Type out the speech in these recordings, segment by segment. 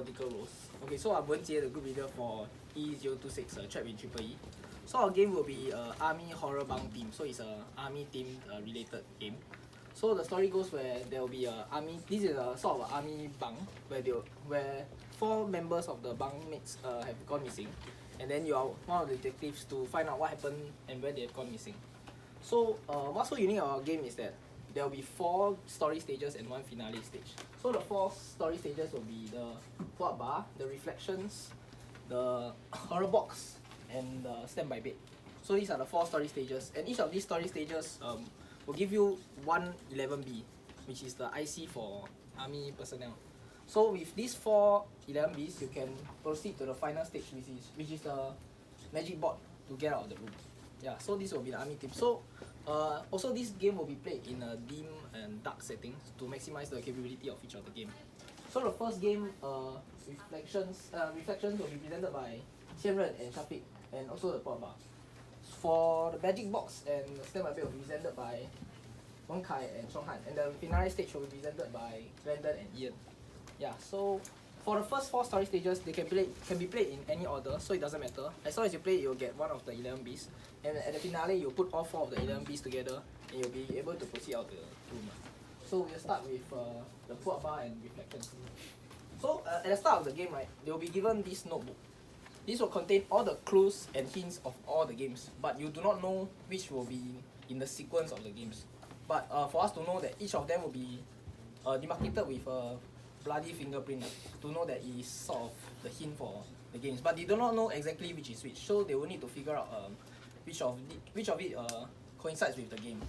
vertical rows. Okay, so I'm Wenjie, the group leader for E026 Trap in Triple E. So our game will be Army Horror Bang Team. So it's a army themed related game. So the story goes where there will be a army. This is a sort of an army bang where 4 members of the bang mates have gone missing, and then you are one of the detectives to find out what happened and where they have gone missing. So what's so unique about our game is that there will be 4 story stages and 1 finale stage. So the 4 story stages will be the pull-up bar, the reflections, the horror box, and the standby bed. So these are the 4 story stages, and each of these story stages will give you one 11B, which is the IC for army personnel. So with these 4 11Bs, you can proceed to the final stage, which is the magic board to get out of the room. Yeah, so this will be the army team. So also this game will be played in a dim and dark settings to maximize the capability of each of the game. So the first game, reflections will be presented by Xianren and Shafiq, and also the pop bar. For the magic box and standby bed will be presented by Wen Kai and Chong Han, and the finale stage will be presented by Brandon and Ian. Yeah, so for the first 4 story stages, they can be played in any order, so it doesn't matter. As long as you play it, you'll get one of the 11Bs, and at the finale, you'll put all 4 of the 11Bs together, and you'll be able to proceed out the room. So we'll start with the pull-up bar and reflections. So at the start of the game, right, they will be given this notebook. This will contain all the clues and hints of all the games, but you do not know which will be in the sequence of the games. But for us to know that each of them will be demarcated with a bloody fingerprint to know that it is sort of the hint for the games. But they do not know exactly which is which, so they will need to figure out which of it coincides with the game.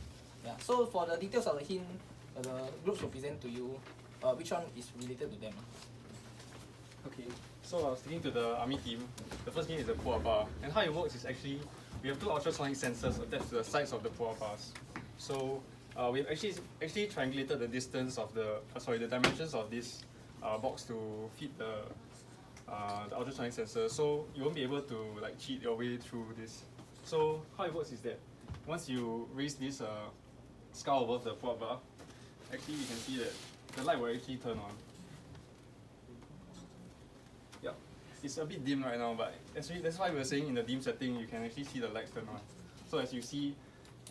Yeah. So for the details of the hint, the groups will present to you which one is related to them. Okay, so sticking to the army team, the first game is the pull-up bar, and how it works is actually we have 2 ultrasonic sensors attached to the sides of the pull-up bars. So we've actually triangulated the distance of the dimensions of this box to fit the ultrasonic sensor, so you won't be able to like cheat your way through this. So how it works is that once you raise this skull above the pull-up bar, actually you can see that the light will actually turn on. Yeah, it's a bit dim right now, but actually that's why we were saying in the dim setting you can actually see the lights turn on. So as you see,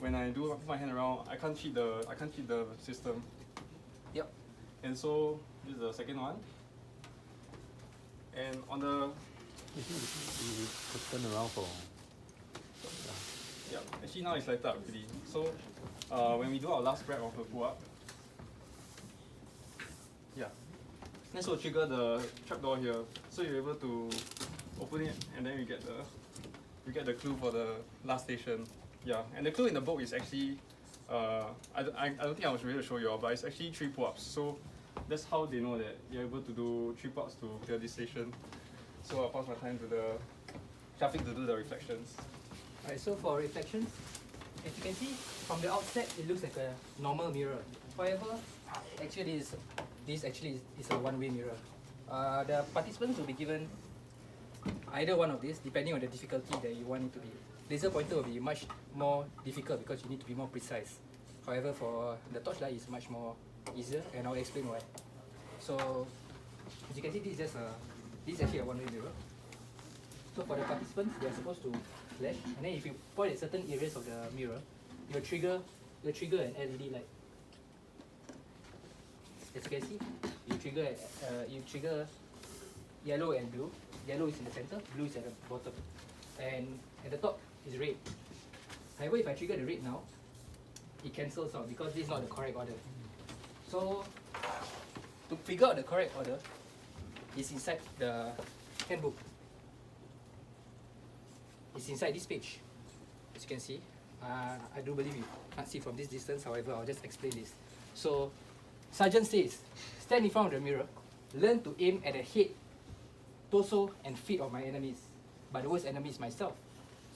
when I do put my hand around, I can't cheat the system. Yep. And so this is the second one. And on the you could turn around for. yeah, actually now it's lighted up already. So when we do our last grab of the pull up, yeah, this will trigger the trapdoor here. So you're able to open it, and then you get the clue for the last station. Yeah, and the clue in the book is actually I don't think I was ready to show you all, but it's actually 3 pull-ups. So that's how they know that you're able to do 3 pull-ups to clear this station. So I'll pass my time to the Shafiq to do the reflections. Alright, so for reflections, as you can see from the outset, it looks like a normal mirror. However, actually this actually is a one-way mirror. The participants will be given either one of these, depending on the difficulty that you want it to be. Laser pointer will be much more difficult because you need to be more precise. However, for the torchlight, it's much more easier, and I'll explain why. So, as you can see, this is actually a one-way mirror. So for the participants, they are supposed to flash, and then if you point at certain areas of the mirror, you'll trigger an LED light. As you can see, you trigger yellow and blue. Yellow is in the center, blue is at the bottom, and at the top is red. However, if I trigger the red now, it cancels out because this is not the correct order. So to figure out the correct order is inside the handbook. It's inside this page. As you can see, I do believe you can't see from this distance. However, I'll just explain this. So, Sergeant says, stand in front of the mirror, learn to aim at the head, torso, and feet of my enemies. But the worst enemy is myself.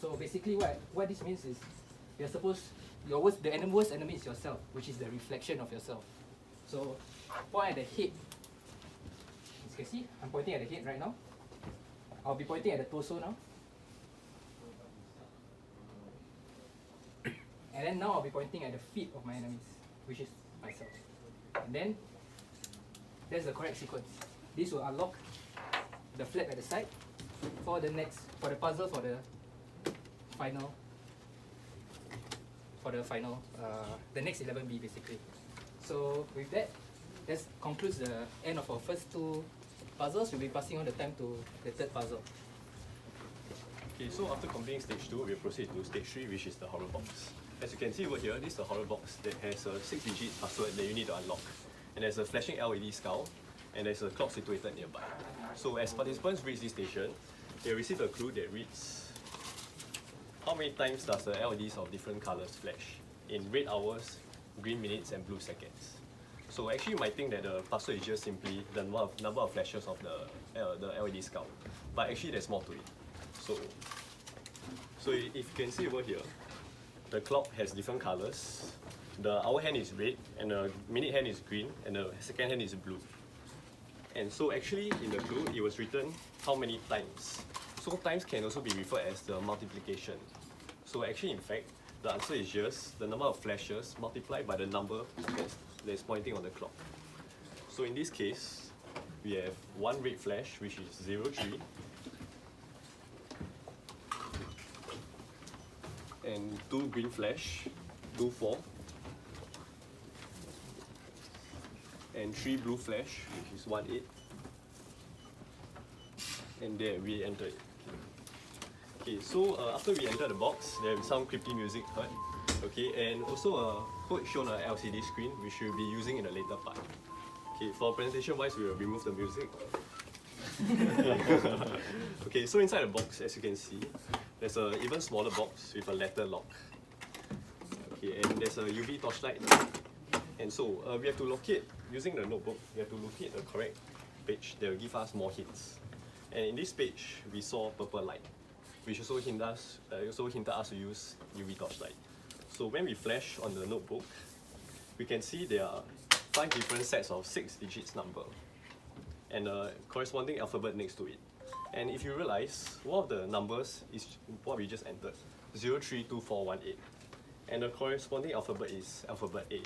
So basically, what this means is, you're supposed the worst enemy is yourself, which is the reflection of yourself. So, point at the head. As you can see, I'm pointing at the head right now. I'll be pointing at the torso now. And then now I'll be pointing at the feet of my enemies, which is myself. And then, that's the correct sequence. This will unlock the flap at the side for the puzzle final the next 11B basically. So with that, that concludes the end of our first two puzzles. We'll be passing on the time to the third puzzle. Okay, so after completing stage 2, we'll proceed to stage 3, which is the horror box. As you can see over here, this is the horror box that has a 6-digit password that you need to unlock. And there's a flashing LED skull, and there's a clock situated nearby. So as participants reach this station, they'll receive a clue that reads how many times does the LEDs of different colors flash in red hours, green minutes, and blue seconds. So actually you might think that the password is just simply the number of flashes of the LED skull, but actually there's more to it. So if you can see over here, the clock has different colors. The hour hand is red, and the minute hand is green, and the second hand is blue. And so actually in the clue, it was written how many times. So times can also be referred as the multiplication. So actually in fact, the answer is just the number of flashes multiplied by the number that's pointing on the clock. So in this case, we have one red flash, which is 03, and two green flash, 24, and three blue flash, which is 18, and there we enter it. Okay, so after we enter the box, there will be some creepy music heard. Okay, and also a code shown on an LCD screen, which we'll be using in the later part. Okay, for presentation wise, we will remove the music. Okay, so inside the box, as you can see, there's an even smaller box with a letter lock. Okay, and there's a UV torchlight. And so we have to locate, using the notebook, we have to locate the correct page that will give us more hints. And in this page, we saw purple light, which also hinted us to use UV torchlight. So when we flash on the notebook, we can see there are 5 different sets of 6 digits number and a corresponding alphabet next to it. And if you realize, one of the numbers is what we just entered, 032418. And the corresponding alphabet is alphabet A.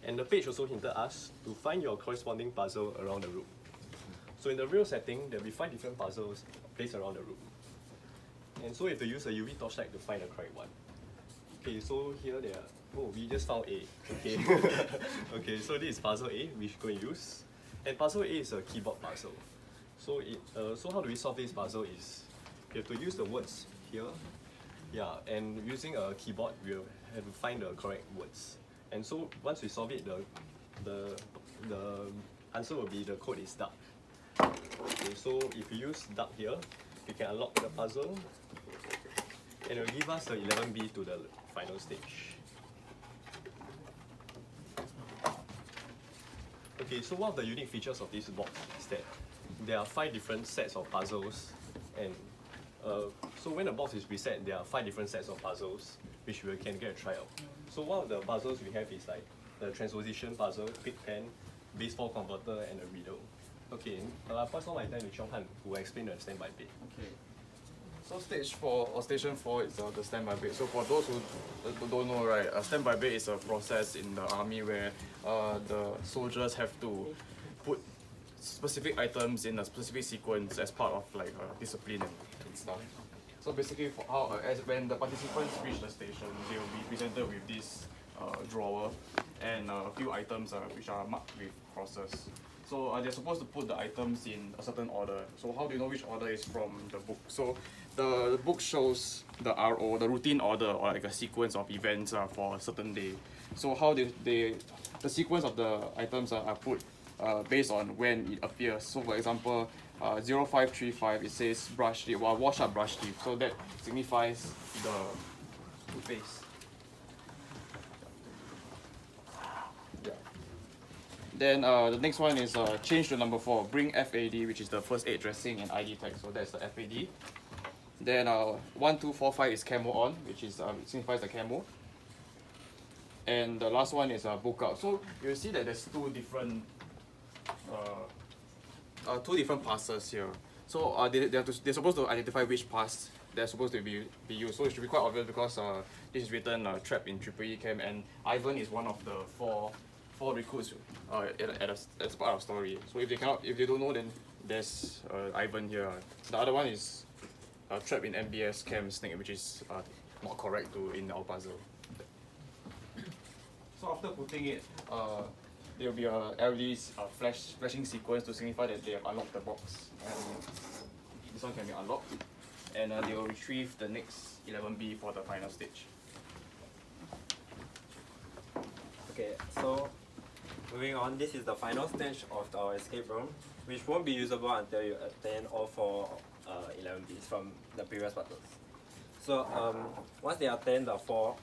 And the page also hinted us to find your corresponding puzzle around the room. So in the real setting, there will be 5 different puzzles placed around the room. And so you have to use a UV torchlight to find the correct one. Okay, so here they are. Oh, we just found A. Okay. Okay, so this is puzzle A, which we're going to use. And puzzle A is a keyboard puzzle. So so how do we solve this puzzle is, you have to use the words here. Yeah, and using a keyboard, we'll have to find the correct words. And so once we solve it, the answer will be the code is duck. Okay, so if you use duck here, we can unlock the puzzle, and it will give us the 11B to the final stage. Okay, so one of the unique features of this box is that there are 5 different sets of puzzles, and so when the box is reset, there are 5 different sets of puzzles which we can get a try out. So one of the puzzles we have is like the transposition puzzle, quick pen, base 4 converter, and a riddle. Okay, I'll pass on my time to Chong Han, who will explain the standby bit. Okay. So stage 4 or station 4 is the standby bit. So for those who don't know, right, a standby bit is a process in the army where the soldiers have to put specific items in a specific sequence as part of like discipline and stuff. So basically, for when the participants reach the station, they will be presented with this drawer and a few items which are marked with crosses. So they're supposed to put the items in a certain order. So how do you know which order is from the book? So the book shows the RO, the routine order, or like a sequence of events for a certain day. So how the sequence of the items are put based on when it appears. So for example, 0535, it says brush teeth, wash up brush teeth. So that signifies the toothpaste. Then the next one is change to number 4, bring FAD, which is the first aid dressing and ID tag. So that's the FAD. Then 1245 is camo on, which is signifies the camo. And the last one is book out. So you see that there's two different passes here. So they're supposed to identify which pass they're supposed to be used. So it should be quite obvious because this is written trapped in EEE camp, and Ivan is one of the four recruits as part of story. So if they don't know, then there's Ivan here. The other one is trapped in MBS Cam Snake, which is not correct in our puzzle. So after putting it, there will be a LED flashing sequence to signify that they have unlocked the box. And this one can be unlocked, and they will retrieve the next 11B for the final stage. Okay, so moving on, this is the final stage of our escape room, which won't be usable until you attain all 4 11Bs from the previous puzzles. So once they attain the 4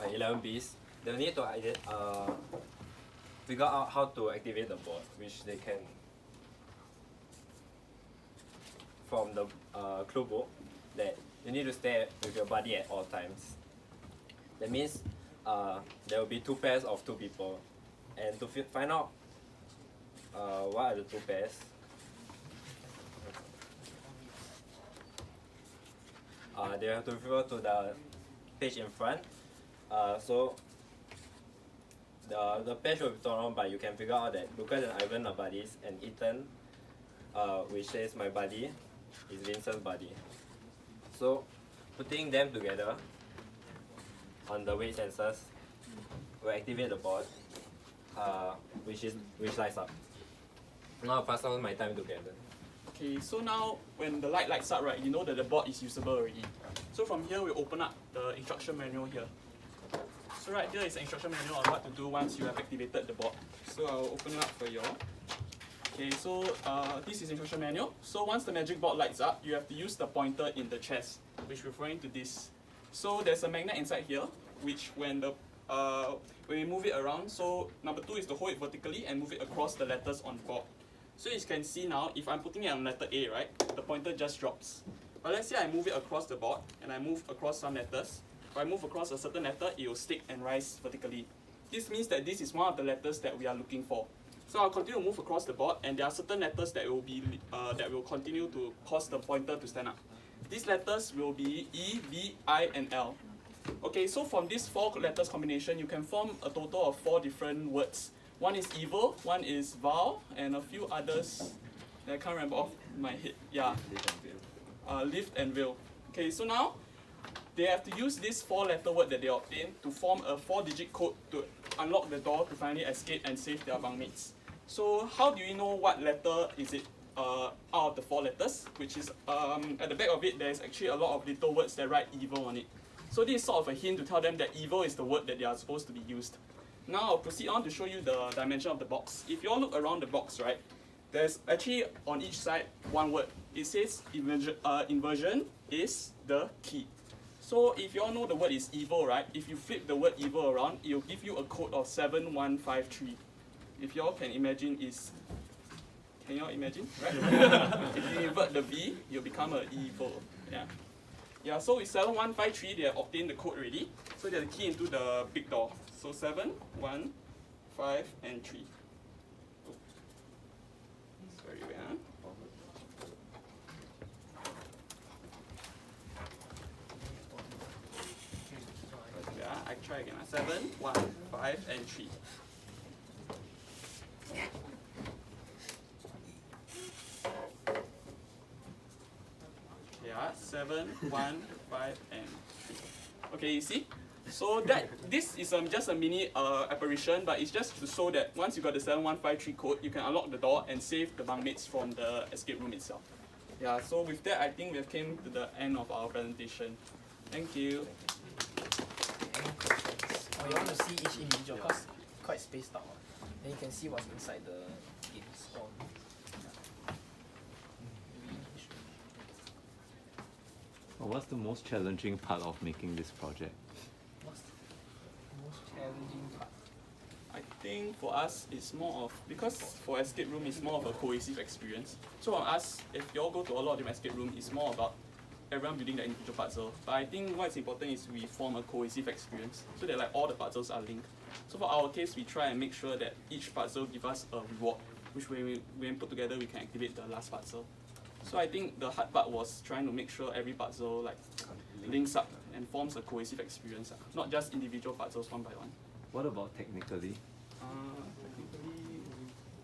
11Bs, they'll need to figure out how to activate the board, which they can from the clue book that you need to stay with your buddy at all times. That means there will be 2 pairs of 2 people, and to find out what are the 2 pairs, they have to refer to the page in front. So the page will be torn on, but you can figure out that Lucas and Ivan are buddies, and Ethan, which says my buddy, is Vincent's buddy. So putting them together on the weight sensors will activate the board, which lights up. Now I'll pass on my time together. Okay, so now when the lights up, right, you know that the board is usable already. So from here, we open up the instruction manual here. So right here is the instruction manual on what to do once you have activated the board. So I'll open it up for you all. Okay, so this is instruction manual. So once the magic board lights up, you have to use the pointer in the chest, which is referring to this. So there's a magnet inside here, which when we move it around, so number 2 is to hold it vertically and move it across the letters on the board. So as you can see now, if I'm putting it on letter A, right, the pointer just drops. But let's say I move it across the board and I move across some letters. If I move across a certain letter, it will stick and rise vertically. This means that this is one of the letters that we are looking for. So I'll continue to move across the board, and there are certain letters that will continue to cause the pointer to stand up. These letters will be E, V, I, and L. Okay, so from this 4 letters combination, you can form a total of 4 different words. One is evil, one is vow, and a few others that I can't remember off my head. Yeah, lift and will. Okay, so now they have to use this 4-letter word that they obtained to form a 4-digit code to unlock the door to finally escape and save their bunkmates. So how do you know what letter is it out of the 4 letters? Which is at the back of it, there's actually a lot of little words that write evil on it. So this is sort of a hint to tell them that evil is the word that they are supposed to be used. Now I'll proceed on to show you the dimension of the box. If you all look around the box, right, there's actually on each side 1 word. It says inversion is the key. So if you all know the word is evil, right, if you flip the word evil around, it will give you a code of 7153. If you all can imagine can you all imagine, right? If you invert the V, you'll become an evil. Yeah, so with 7153, they have obtained the code already. So they're the key into the big door. So 7, 1, 5, and 3. Oh. Sorry, wait, Yeah, I try again. 7, 1, 5, and 3. Yeah, 7, 1, 5, and 3. Okay, you see? So this is just a mini apparition, but it's just to show that once you got the 7153 code, you can unlock the door and save the bunkmates from the escape room itself. Yeah, so with that, I think we have came to the end of our presentation. Thank you. Oh, you want to see each individual, because quite spaced out. Then you can see what's inside the games. What's the most challenging part of making this project? What's the most challenging part? I think for us, it's more of, because for escape room, it's more of a cohesive experience. So for us, if you all go to a lot of different escape room, it's more about everyone building their individual puzzle. But I think what's important is we form a cohesive experience, so that like all the puzzles are linked. So for our case, we try and make sure that each puzzle gives us a reward, which when put together, we can activate the last puzzle. So I think the hard part was trying to make sure every puzzle like links up and forms a cohesive experience, not just individual puzzles one by one. What about technically? Technically,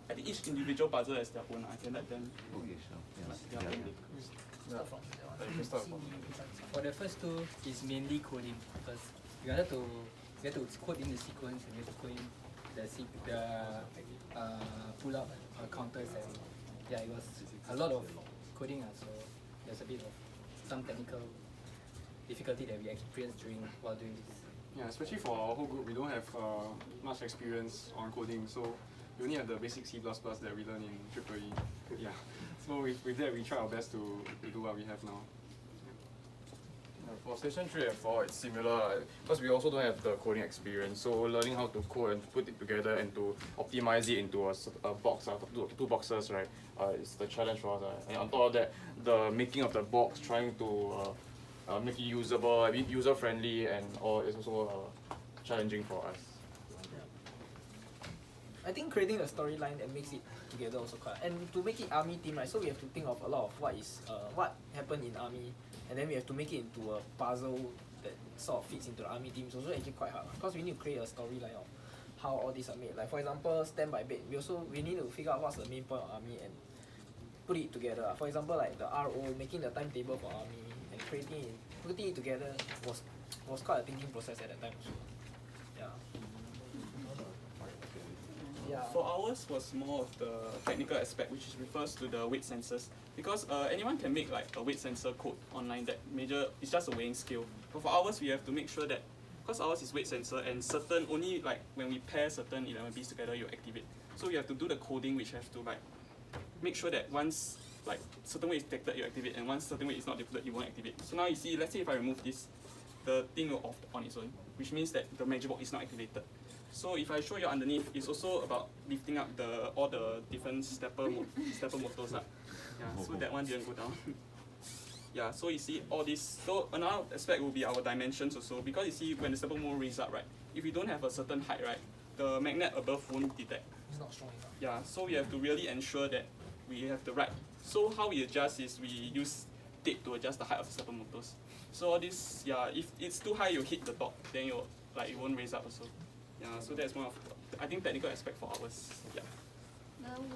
at the each individual puzzle has their own. I can let them. Okay, sure. Yeah. Yeah. Start from You can start from For the first two is mainly coding because you have to code in the sequence and you have to code in the pull-up counters and yeah, it was a lot of coding, so there's a bit of some technical difficulty that we experienced while doing this. Yeah, especially for our whole group, we don't have much experience on coding, so we only have the basic C++ that we learn in EEE. Yeah, so with that, we try our best to do what we have now. For station 3 and 4, it's similar because we also don't have the coding experience. So learning how to code and put it together and to optimize it into a box, two boxes, right? Is the challenge for us. And on top of that, the making of the box, trying to make it usable, user-friendly, and all is also challenging for us. I think creating a storyline that makes it together also quite, and to make it army team, right? So we have to think of a lot of what happened in army, and then we have to make it into a puzzle that sort of fits into the army team. So actually quite hard because we need to create a storyline of how all these are made. Like for example, standby bed. We need to figure out what's the main point of army and put it together. For example, like the RO, making the timetable for army and putting it together was quite a thinking process at that time also. Yeah. Yeah. For ours was more of the technical aspect, which refers to the weight sensors. Because anyone can make like a weight sensor code online that it's just a weighing scale. But for ours, we have to make sure that, because ours is weight sensor and certain, only like when we pair certain 11 bits together, you activate. So you have to do the coding, which have to like make sure that once like certain weight is detected, you activate, and once certain weight is not detected, you won't activate. So now you see, let's say if I remove this, the thing will off on its own, which means that the magic box is not activated. So if I show you underneath, it's also about lifting up all the different stepper motors up. Yeah, so that one didn't go down. Yeah, so you see all this. So another aspect will be our dimensions also, because you see when the stepper motor raises up, right? If you don't have a certain height, right, the magnet above won't detect. It's not strong enough. Yeah, so we have to really ensure that we have the right. So how we adjust is we use tape to adjust the height of the stepper motors. So all this, yeah, if it's too high, you hit the top, then it won't raise up also. Yeah, so that's one of, I think, technical aspect for ours. Yeah.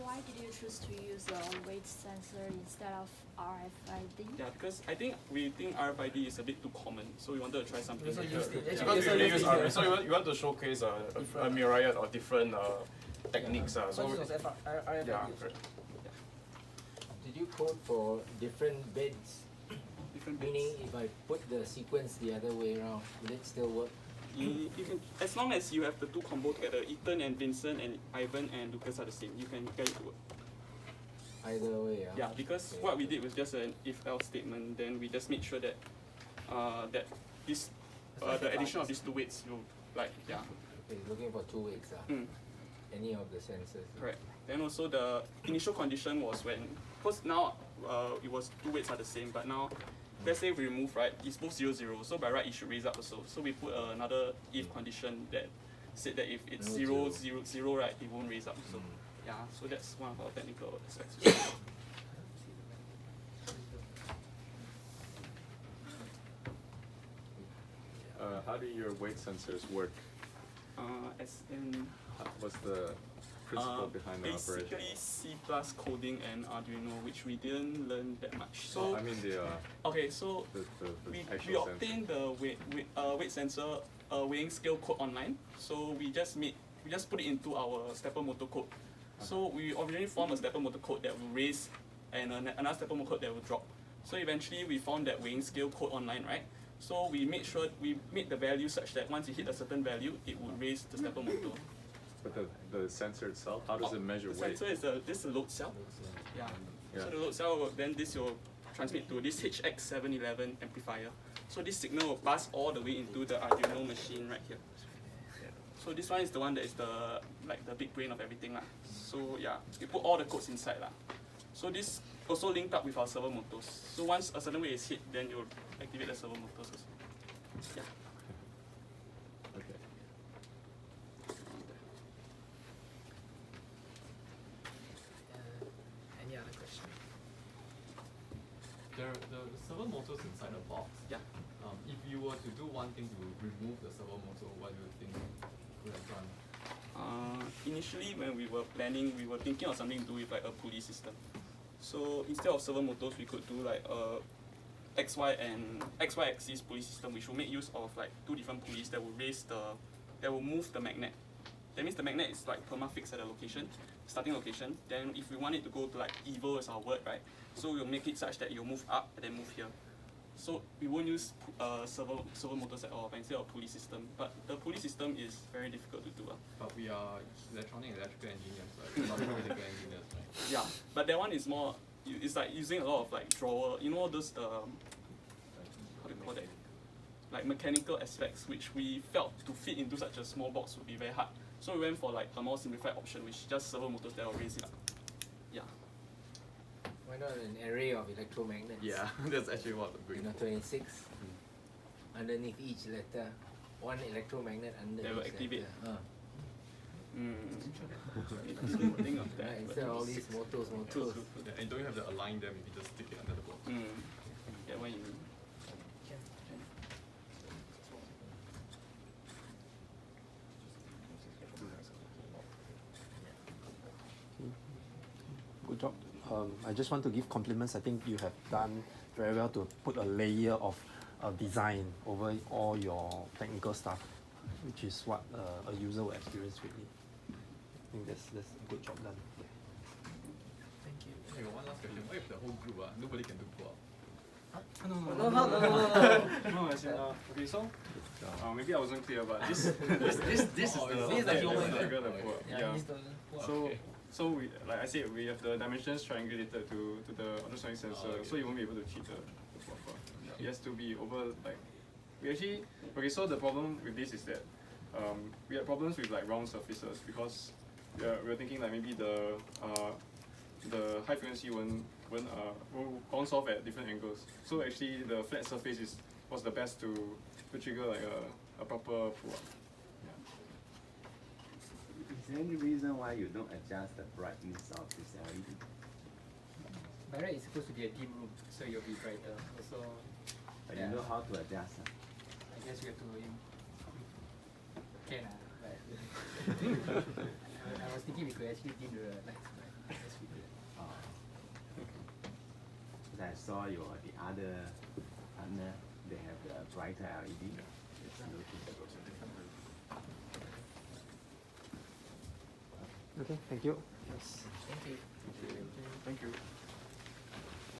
Why did you choose to use a weight sensor instead of RFID? Yeah, because we think RFID is a bit too common, so we wanted to try something. We also used it. Because we really use RF, so you want to showcase a myriad of different techniques. So So this was RFID. yeah, also. correct. Did you code for different beds? Different Meaning, bits. if I put the sequence the other way around, will it still work? You can, as long as you have the two combo together, Ethan and Vincent and Ivan and Lucas are the same, you can get it to work. Either way, Yeah, because Okay. what we did was just an if-else statement. Then we just made sure that that this the addition of these two weights will Okay, looking for two weights. Mm, Any of the sensors. correct. Then also the initial condition was when, because now it was two weights are the same, but now let's say we remove, right, it's both 0, 0, so by right it should raise up also. So we put another if condition that said that if it's No 0, zero. 0, 0, right, it won't raise up. So yeah, so that's one of our technical aspects. How do your weight sensors work? As in What's the principle behind the operation? basically C+ coding and Arduino, which we didn't learn that much. So I mean the okay, so the we actual sensor. obtained the weight sensor weighing scale code online. So we just put it into our stepper motor code. So we originally formed a stepper motor code that will raise and another stepper motor code that will drop. So eventually we found that weighing scale code online, right? So we made the value such that once you hit a certain value, it would raise the stepper motor. But the sensor itself, how does it measure The weight? sensor is this is a load cell. Yeah. Yeah. So the load cell then this will transmit to this HX711 amplifier. So this signal will pass all the way into the Arduino machine right here. So this one is the one that is the big brain of everything lah. So yeah, we put all the codes inside lah. So this also linked up with our servo motors. So once a certain weight is hit, then you'll activate the servo motors also. Yeah. Okay. Any other question? The servo motors inside the box. Yeah. If you were to do one thing to remove the servo motor, what do you think you could have done? Initially, when we were planning, we were thinking of something to do with like a pulley system. So instead of servo motors, we could do like a XY axis pulley system, which will make use of like two different pulleys that will move the magnet. That means the magnet is like perma-fixed at a location, starting location. Then if we want it to go to like evil as our word, right? So we'll make it such that you'll move up and then move here. So we won't use servo motors at all, but instead of pulley system. But the pulley system is very difficult to do. But we are electrical engineers, right? We're not mechanical engineers, right? Yeah, but that one is more, it's like using a lot of like drawer, you know those, how do you call that? Like mechanical aspects, which we felt to fit into such a small box would be very hard. So we went for like a more simplified option, which is just servo motors that will raise it up. Yeah. Why not an array of electromagnets? Yeah, that's actually what I'm going for. E026. Underneath each letter, one electromagnet under They will each activate. letter. Think of that. Right, instead of all these motors. Yeah, and don't you have to align them if you just stick it under the box? Yeah, what you mean. Good job. I just want to give compliments. I think you have done very well to put a layer of design over all your technical stuff, which is what a user will experience really. I think that's a good job done. Thank you. I got one last question. What if the whole group, nobody can do co-op? No, as in, okay, so maybe I wasn't clear, but this is the human figure the co-op. Yeah. he's the So we, like I said, we have the dimensions triangulated to the ultrasonic sensor, so you won't be able to cheat the proper. It has to be over, like, we actually, okay, so the problem with this is that we had problems with like round surfaces because we were thinking like maybe the high frequency will bounce off at different angles. So actually the flat surface was the best to trigger like a proper pull-up. Is there any reason why you don't adjust the brightness of this LED? By right, it's supposed to be a dim room, so you'll be brighter. Also, But you know how to adjust. I guess we have to. Can but I was thinking we could actually dim the lights, but I guess we could. Because I saw the other partner, they have the brighter LED. It's noticeable. Okay, thank you. Yes. Thank you. Thank you.